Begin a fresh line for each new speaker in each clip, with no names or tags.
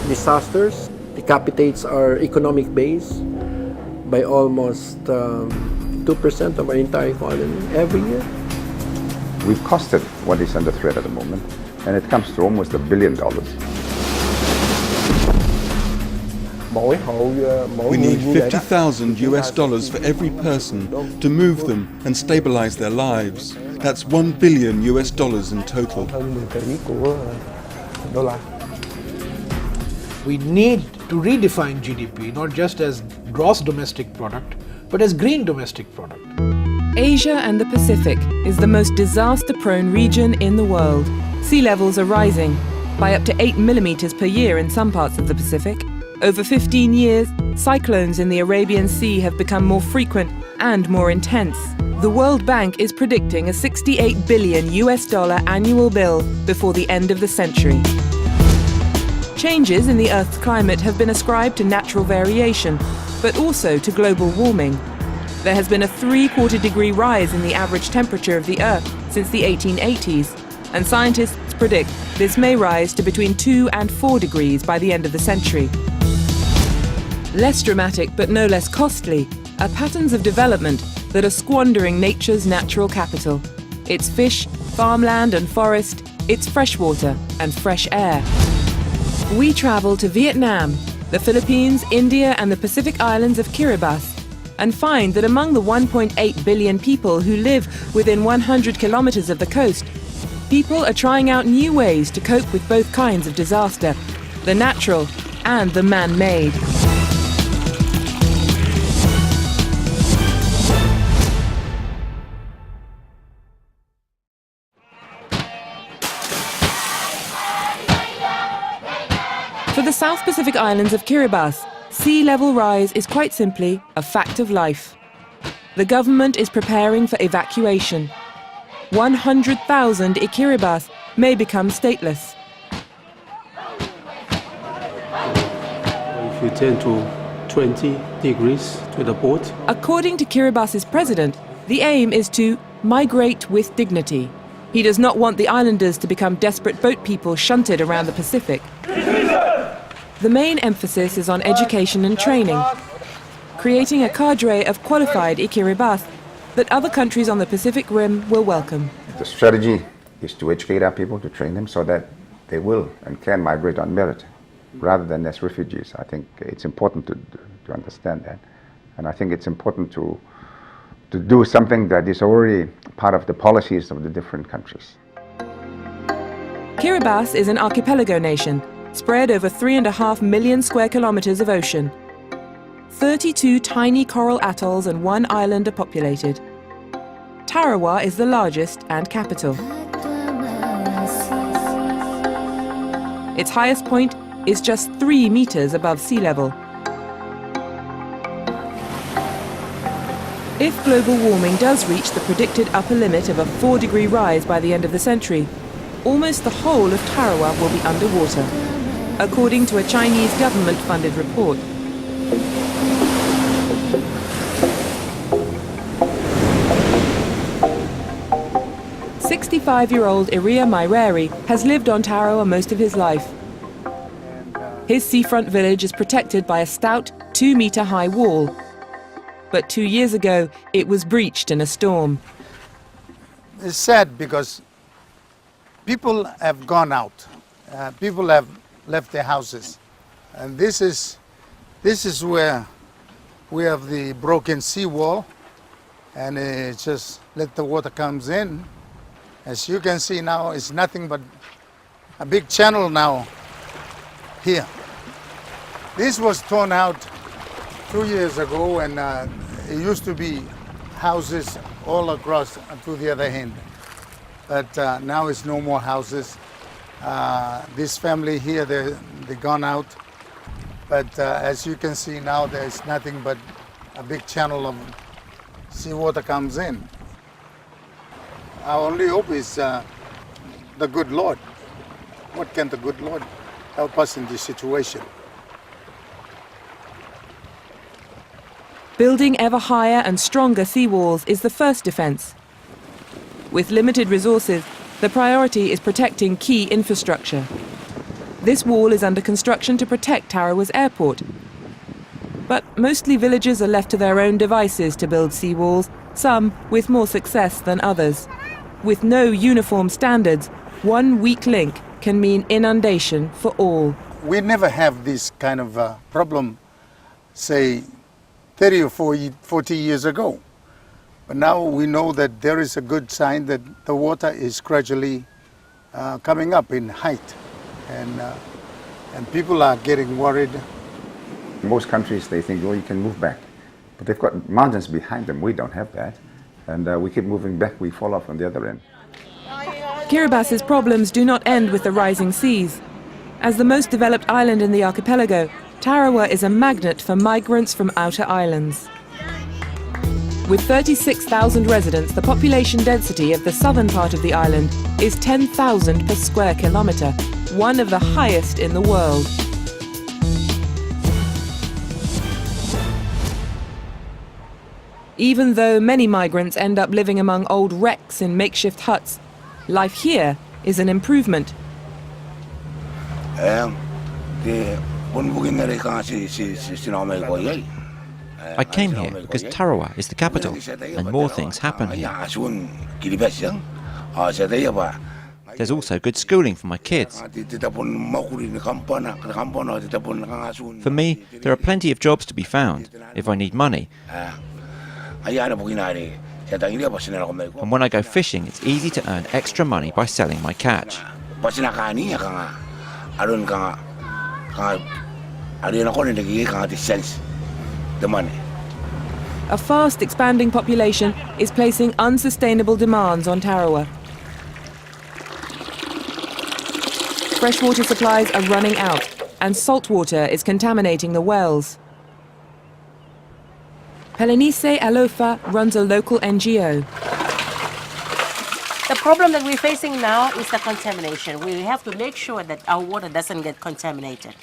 disasters decapitates our economic base by almost 2% of our entire economy every year.
We've costed what is under threat at the moment, and it comes to almost $1 billion.
We need $50,000 for every person to move them and stabilize their lives. That's $1 billion in total.
We need to redefine GDP not just as gross domestic product, but as green domestic product.
Asia and the Pacific is the most disaster-prone region in the world. Sea levels are rising by up to 8 millimeters per year in some parts of the Pacific. Over 15 years, cyclones in the Arabian Sea have become more frequent and more intense. The World Bank is predicting a $68 billion annual bill before the end of the century. Changes in the Earth's climate have been ascribed to natural variation, but also to global warming. There has been a 3/4 degree rise in the average temperature of the Earth since the 1880s, and scientists predict this may rise to between 2 and 4 degrees by the end of the century. Less dramatic but no less costly are patterns of development that are squandering nature's natural capital. Its fish, farmland and forest, its freshwater and fresh air. We travel to Vietnam, the Philippines, India and the Pacific islands of Kiribati and find that among the 1.8 billion people who live within 100 kilometers of the coast, people are trying out new ways to cope with both kinds of disaster, the natural and the man-made. For the South Pacific islands of Kiribati, sea level rise is quite simply a fact of life. The government is preparing for evacuation. 100,000 Kiribati may become stateless.
If you turn to 20 degrees to the port.
According to Kiribati's president, the aim is to migrate with dignity. He does not want the islanders to become desperate boat people shunted around the Pacific. The main emphasis is on education and training, creating a cadre of qualified Kiribati that other countries on the Pacific Rim will welcome.
The strategy is to educate our people, to train them so that they will and can migrate on merit rather than as refugees. I think it's important to understand that. And I think it's important to do something that is already part of the policies of the different countries.
Kiribati is an archipelago nation spread over 3.5 million square kilometers of ocean. 32 tiny coral atolls and 1 island are populated. Tarawa is the largest and capital. Its highest point is just 3 meters above sea level. If global warming does reach the predicted upper limit of a 4-degree rise by the end of the century, almost the whole of Tarawa will be underwater, according to a Chinese government-funded report. "65-year-old Iria Maireri has lived on Tarawa most of his life. His seafront village is protected by a stout 2-meter-high wall. But 2 years ago, it was breached in a storm.
It's sad because people have gone out. People have left their houses. And this is where we have the broken seawall, and it just let the water comes in. As you can see now, it's nothing but a big channel now here. This was torn out 2 years ago, and it used to be houses all across to the other end. But now it's no more houses. This family here, they're gone out. But as you can see now, there's nothing but a big channel of seawater comes in. Our only hope is the good Lord. What can the good Lord help us in this situation?
Building ever higher and stronger seawalls is the first defense. With limited resources, the priority is protecting key infrastructure. This wall is under construction to protect Tarawa's airport. But mostly villagers are left to their own devices to build seawalls, some with more success than others. With no uniform standards, one weak link can mean inundation for all.
We never have this kind of problem, say, 30 or 40 years ago. But now we know that there is a good sign that the water is gradually coming up in height, and people are getting worried.
Most countries, they think, oh, you can move back. But they've got mountains behind them. We don't have that. And we keep moving back, we fall off on the other end.
Kiribati's problems do not end with the rising seas. As the most developed island in the archipelago, Tarawa is a magnet for migrants from outer islands. With 36,000 residents, the population density of the southern part of the island is 10,000 per square kilometre, one of the highest in the world. Even though many migrants end up living among old wrecks in makeshift huts, life here is an improvement.
I came here because Tarawa is the capital and more things happen here. There's also good schooling for my kids. For me, there are plenty of jobs to be found if I need money. And when I go fishing, it's easy to earn extra money by selling my catch.
A fast expanding population is placing unsustainable demands on Tarawa. Freshwater supplies are running out, and saltwater is contaminating the wells. Pelenice Alofa runs a local NGO.
The problem that we're facing now is the contamination. We have to make sure that our water doesn't get contaminated.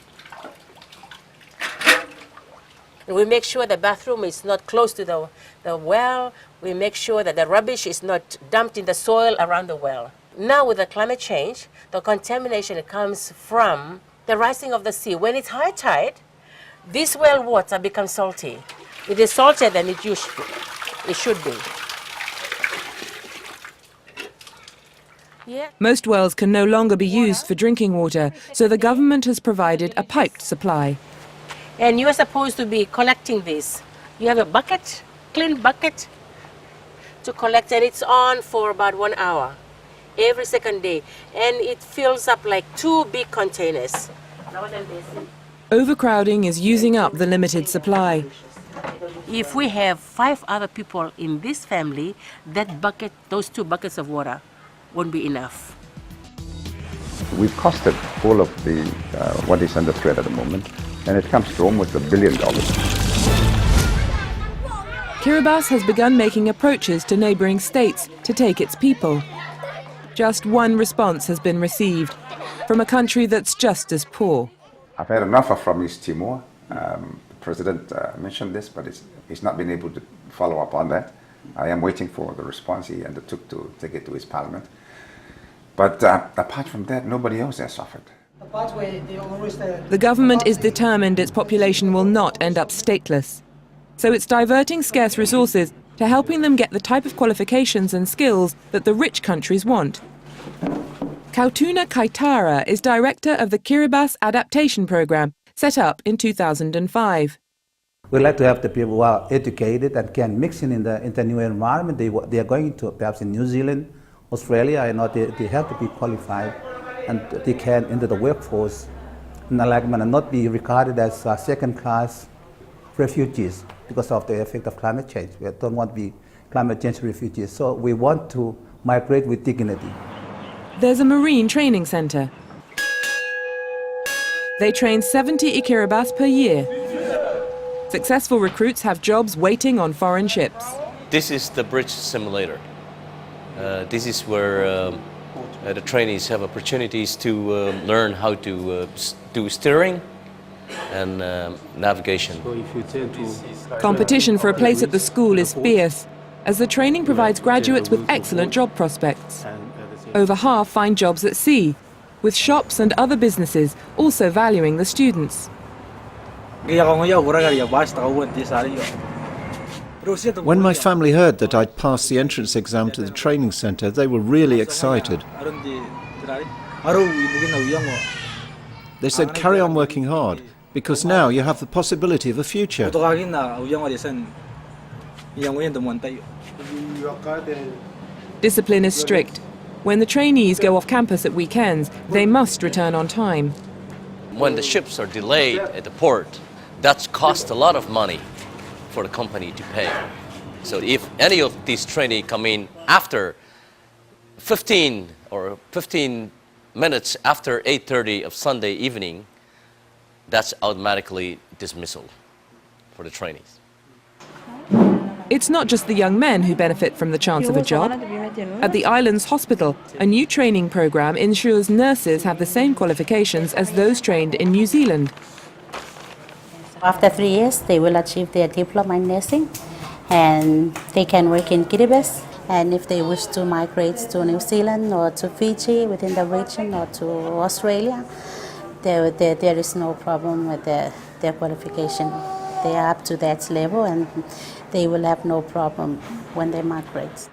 And we make sure the bathroom is not close to the well. We make sure that the rubbish is not dumped in the soil around the well. Now with the climate change, the contamination comes from the rising of the sea. When it's high tide, this well water becomes salty. It is saltier than it should be. Yeah.
Most wells can no longer be used for drinking water, so the government has provided a piped supply.
And you are supposed to be collecting this. You have a bucket, clean bucket, to collect, and it's on for about 1 hour every second day, and it fills up like 2 big containers.
Overcrowding is using up the limited supply.
If we have 5 other people in this family, that bucket, those 2 buckets of water won't be enough.
We've costed all of the what is under threat at the moment, and it comes to almost $1 billion.
Kiribati has begun making approaches to neighbouring states to take its people. Just one response has been received, from a country that's just as poor.
I've had an offer from East Timor. The President mentioned this, but he's not been able to follow up on that. I am waiting for the response he undertook to take it to his parliament. But apart from that, nobody else has offered.
The government is determined its population will not end up stateless. So it's diverting scarce resources to helping them get the type of qualifications and skills that the rich countries want. Kautuna Kaitara is director of the Kiribati Adaptation Programme, set up in 2005.
We'd like to have the people who are educated and can mix in the new environment. They are going to perhaps in New Zealand, Australia, they have to be qualified and they can enter the workforce and not be regarded as second-class refugees because of the effect of climate change. We don't want to be climate change refugees, so we want to migrate with dignity.
There's a marine training centre. They train 70 Ikiribati per year. Successful recruits have jobs waiting on foreign ships.
This is the bridge simulator. This is where the trainees have opportunities to learn how to do steering and navigation.
Competition for a place at the school is fierce, as the training provides graduates with excellent job prospects. Over half find jobs at sea, with shops and other businesses also valuing the students.
When my family heard that I'd passed the entrance exam to the training centre, they were really excited. They said, carry on working hard, because now you have the possibility of a future.
Discipline is strict. When the trainees go off campus at weekends, they must return on time.
When the ships are delayed at the port, that's cost a lot of money for the company to pay. So if any of these trainees come in after 15 minutes after 8:30 of Sunday evening, that's automatically dismissal for the trainees.
It's not just the young men who benefit from the chance of a job. At the island's hospital, a new training program ensures nurses have the same qualifications as those trained in New Zealand.
After 3 years, they will achieve their diploma in nursing, and they can work in Kiribati. And if they wish to migrate to New Zealand or to Fiji within the region or to Australia, there is no problem with their qualification. They are up to that level, and they will have no problem when they migrate.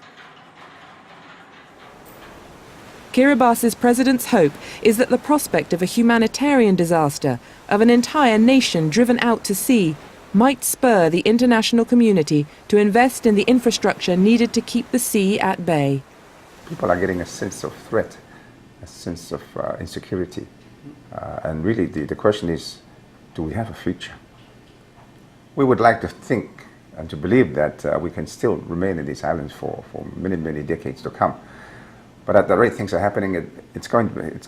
Kiribati's president's hope is that the prospect of a humanitarian disaster, of an entire nation driven out to sea, might spur the international community to invest in the infrastructure needed to keep the sea at bay.
People are getting a sense of threat, a sense of insecurity. And really the question is, do we have a future? We would like to think and to believe that we can still remain in these islands for many, many decades to come. But at the rate things are happening, it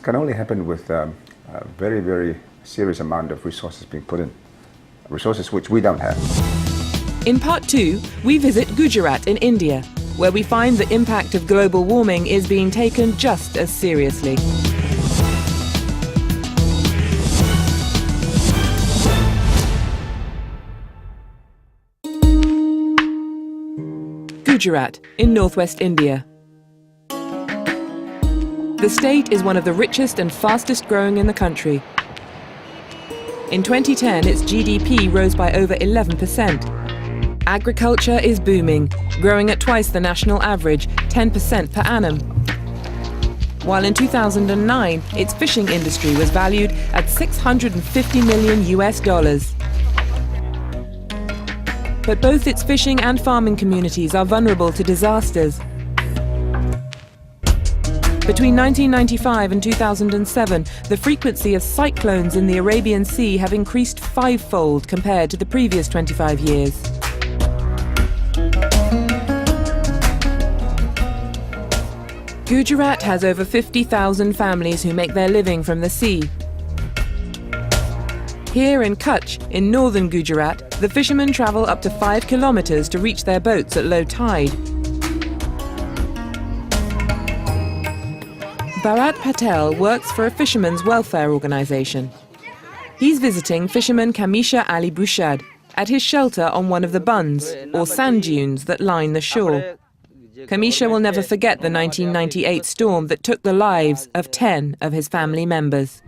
can only happen with a very, very serious amount of resources being put in, resources which we don't have.
In part 2, we visit Gujarat in India, where we find the impact of global warming is being taken just as seriously. Gujarat in northwest India. The state is one of the richest and fastest growing in the country. In 2010, its GDP rose by over 11%. Agriculture is booming, growing at twice the national average, 10% per annum. While in 2009, its fishing industry was valued at $650 million. But both its fishing and farming communities are vulnerable to disasters. Between 1995 and 2007, the frequency of cyclones in the Arabian Sea have increased 5-fold compared to the previous 25 years. Gujarat has over 50,000 families who make their living from the sea. Here in Kutch, in northern Gujarat, the fishermen travel up to 5 kilometers to reach their boats at low tide. Bharat Patel works for a fishermen's welfare organisation. He's visiting fisherman Kamisha Ali Bushad at his shelter on one of the buns, or sand dunes, that line the shore. Kamisha will never forget the 1998 storm that took the lives of 10 of his family members.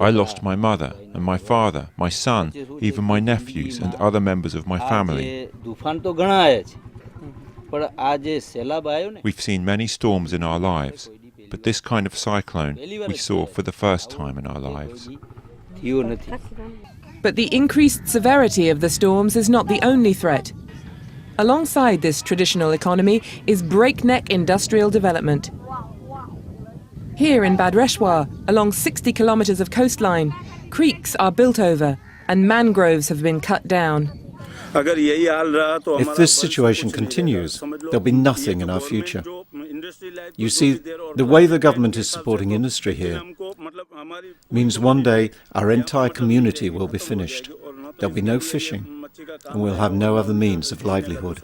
I lost my mother and my father, my son, even my nephews and other members of my family. We've seen many storms in our lives, but this kind of cyclone we saw for the first time in our lives.
But the increased severity of the storms is not the only threat. Alongside this traditional economy is breakneck industrial development. Here in Badreshwar, along 60 kilometers of coastline, creeks are built over and mangroves have been cut down.
If this situation continues, there'll be nothing in our future. You see, the way the government is supporting industry here means one day our entire community will be finished. There'll be no fishing, and we'll have no other means of livelihood.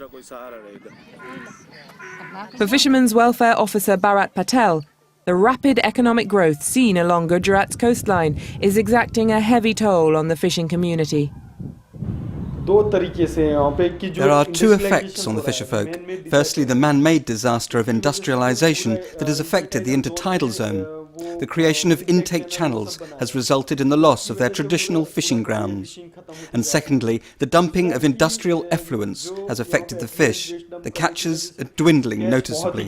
For Fishermen's Welfare Officer Bharat Patel, the rapid economic growth seen along Gujarat's coastline is exacting a heavy toll on the fishing community.
There are two effects on the fisherfolk. Firstly, the man-made disaster of industrialisation that has affected the intertidal zone. The creation of intake channels has resulted in the loss of their traditional fishing grounds. And secondly, the dumping of industrial effluents has affected the fish. The catches are dwindling noticeably.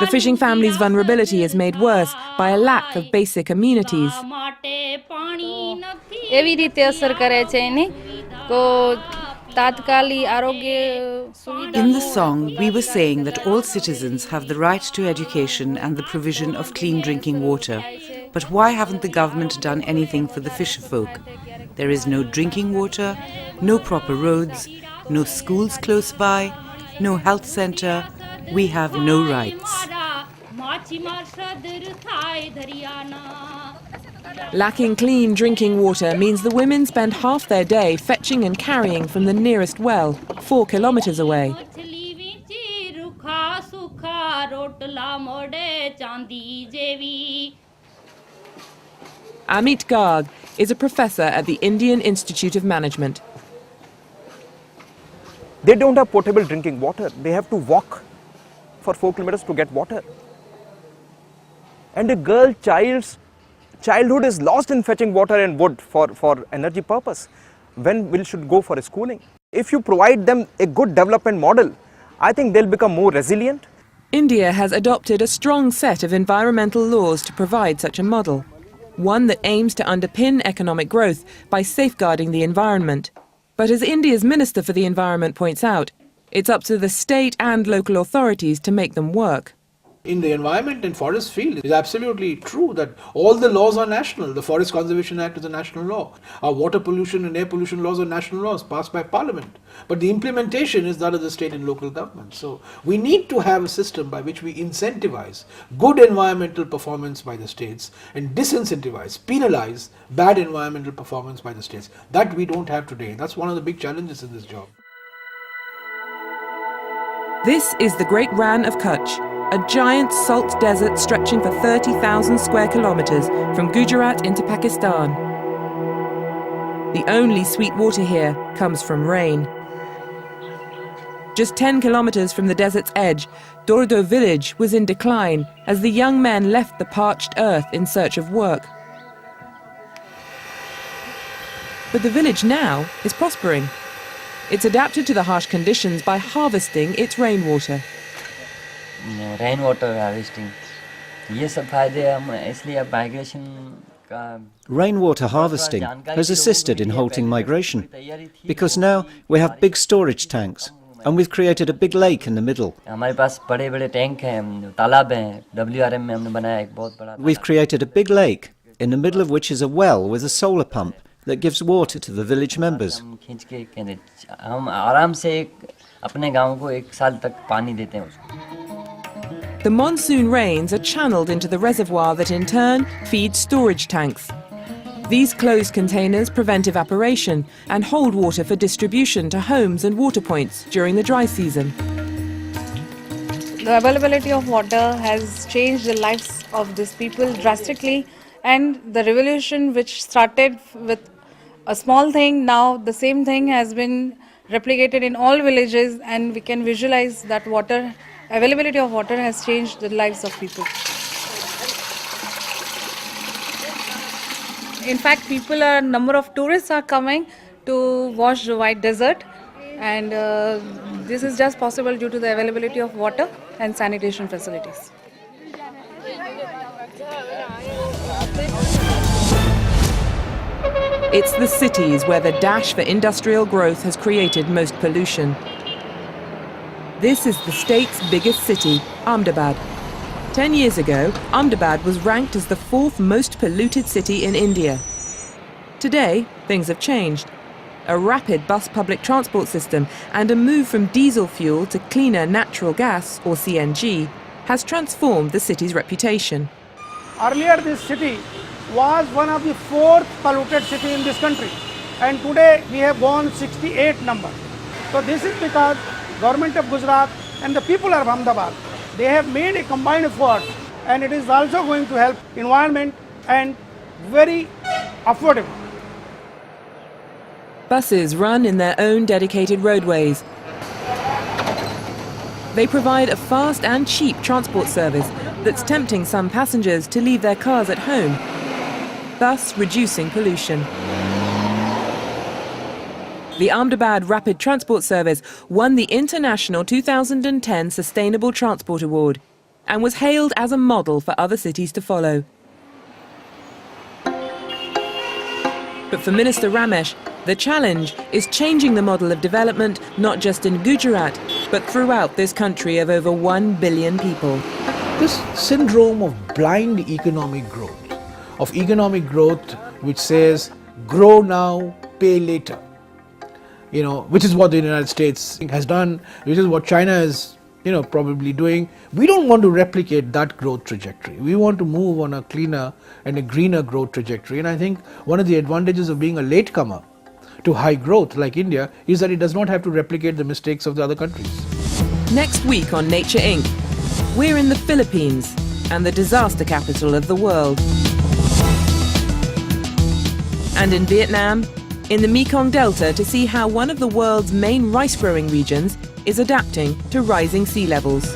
The fishing family's vulnerability is made worse by a lack of basic amenities.
In the song, we were saying that all citizens have the right to education and the provision of clean drinking water. But why haven't the government done anything for the fisherfolk? There is no drinking water, no proper roads, no schools close by, no health centre. We have no rights.
Lacking clean drinking water means the women spend half their day fetching and carrying from the nearest well, 4 kilometres away. Amit Garg is a professor at the Indian Institute of Management.
They don't have potable drinking water. They have to walk for 4 kilometers to get water. And a child's childhood is lost in fetching water and wood for energy purpose. When we should go for schooling? If you provide them a good development model, I think they'll become more resilient.
India has adopted a strong set of environmental laws to provide such a model, one that aims to underpin economic growth by safeguarding the environment. But as India's Minister for the Environment points out, it's up to the state and local authorities to make them work.
In the environment and forest field, it is absolutely true that all the laws are national. The Forest Conservation Act is a national law. Our water pollution and air pollution laws are national laws passed by Parliament. But the implementation is that of the state and local government. So we need to have a system by which we incentivize good environmental performance by the states and disincentivize, penalize bad environmental performance by the states. That we don't have today. That's one of the big challenges in this job.
This is the Great Rann of Kutch, a giant salt desert stretching for 30,000 square kilometres from Gujarat into Pakistan. The only sweet water here comes from rain. Just 10 kilometres from the desert's edge, Dordo village was in decline as the young men left the parched earth in search of work. But the village now is prospering. It's adapted to the harsh conditions by harvesting its rainwater.
Rainwater harvesting. ये सब फायदे हम इसलिए अब migration का
Rainwater harvesting has assisted in halting migration because now we have big storage tanks and we've created a big lake in the middle.
हमारे पास बड़े-बड़े tank हैं, तालाब हैं, WRM में हमने बनाया एक बहुत बड़ा.
We've created a big lake in the middle of which is a well with a solar pump that gives water to the village members.
खींच के हम आराम से अपने गांव को 1 साल तक पानी देते हैं उसको.
The monsoon rains are channeled into the reservoir that in turn feeds storage tanks. These closed containers prevent evaporation and hold water for distribution to homes and water points during the dry season.
The availability of water has changed the lives of these people drastically, and the revolution which started with a small thing, now the same thing has been replicated in all villages, and we can visualize that availability of water has changed the lives of people. In fact, number of tourists are coming to watch the White Desert, and this is just possible due to the availability of water and sanitation facilities.
It's the cities where the dash for industrial growth has created most pollution. This is the state's biggest city, Ahmedabad. 10 years ago, Ahmedabad was ranked as the 4th most polluted city in India. Today, things have changed. A rapid bus public transport system and a move from diesel fuel to cleaner natural gas, or CNG, has transformed the city's reputation.
Earlier, this city was one of the 4th polluted city in this country, and today we have gone 68 number. So this is because Government of Gujarat and the people of Ahmedabad, they have made a combined effort, and it is also going to help environment and very affordable.
Buses run in their own dedicated roadways. They provide a fast and cheap transport service that's tempting some passengers to leave their cars at home, thus reducing pollution. The Ahmedabad Rapid Transport Service won the International 2010 Sustainable Transport Award and was hailed as a model for other cities to follow. But for Minister Ramesh, the challenge is changing the model of development not just in Gujarat, but throughout this country of over 1 billion people.
This syndrome of blind economic growth which says grow now, pay later, which is what the United States has done, which is what China is probably doing. We don't want to replicate that growth trajectory. We want to move on a cleaner and a greener growth trajectory. And I think one of the advantages of being a latecomer to high growth like India is that it does not have to replicate the mistakes of the other countries.
Next week on Nature Inc., we're in the Philippines and the disaster capital of the world. And in Vietnam, in the Mekong Delta, to see how one of the world's main rice-growing regions is adapting to rising sea levels.